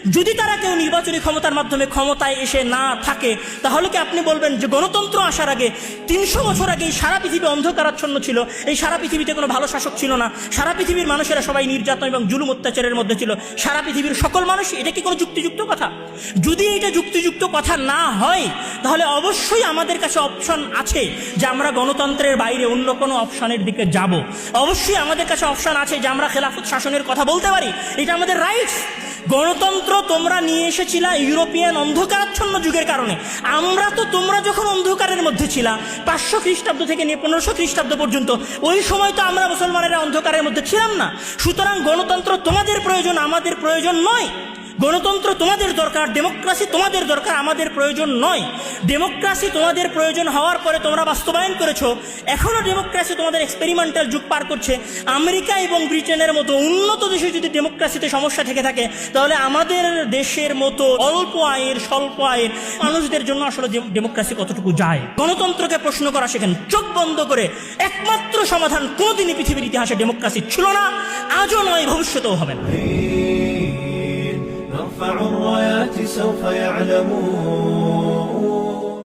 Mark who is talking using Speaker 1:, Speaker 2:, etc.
Speaker 1: যদি তারা কেউ নির্বাচনী ক্ষমতার মাধ্যমে ক্ষমতায় এসে না থাকে, তাহলে কি আপনি বলবেন যে গণতন্ত্র আসার আগে 300 বছর আগে সারা পৃথিবী অন্ধকারাচ্ছন্ন ছিল, এই সারা পৃথিবীতে কোনো ভালো শাসক ছিল না, সারা পৃথিবীর মানুষেরা সবাই নির্যাতন এবং জুলুম অত্যাচারের মধ্যে ছিল, সারা পৃথিবীর সকল মানুষ? এটা কি কোনো যুক্তিযুক্ত কথা? যদি এটা যুক্তিযুক্ত কথা না হয়, তাহলে অবশ্যই আমাদের কাছে অপশন আছে যে আমরা গণতন্ত্রের বাইরে অন্য কোনো অপশনের দিকে যাব। অবশ্যই আমাদের কাছে অপশন আছে যে আমরা খেলাফত শাসনের কথা বলতে পারি, এটা আমাদের রাইটস। গণতন্ত্র তোমরা নিয়ে এসেছিলা ইউরোপিয়ান অন্ধকারাচ্ছন্ন যুগের কারণে। আমরা তো তোমরা যখন অন্ধকারের মধ্যে ছিলা 500 খ্রিস্টাব্দ থেকে নিয়ে 1500 খ্রিস্টাব্দ পর্যন্ত, ওই সময় তো আমরা মুসলমানেরা অন্ধকারের মধ্যে ছিলাম না। সুতরাং গণতন্ত্র তোমাদের প্রয়োজন, আমাদের প্রয়োজন নয়। গণতন্ত্র তোমাদের দরকার, ডেমোক্রেসি তোমাদের দরকার, আমাদের প্রয়োজন নয়। ডেমোক্রেসি তোমাদের প্রয়োজন হওয়ার পরে তোমরা বাস্তবায়ন করেছো, এখনও ডেমোক্রেসি তোমাদের এক্সপেরিমেন্টাল যুগ পার করছে। আমেরিকা এবং ব্রিটেনের মতো উন্নত দেশে যদি ডেমোক্রেসিতে সমস্যা থেকে থাকে, তাহলে আমাদের দেশের মতো অল্প আয়ের স্বল্প আয়ের মানুষদের জন্য আসলে ডেমোক্রেসি কতটুকু যায়? গণতন্ত্রকে প্রশ্ন করা শেখেন চোখ বন্ধ করে। একমাত্র সমাধান কোনোদিনই পৃথিবীর ইতিহাসে ডেমোক্রেসি ছিল না, আজও নয়, ভবিষ্যতেও হবে না।
Speaker 2: نرفع الرايات سوف يعلمون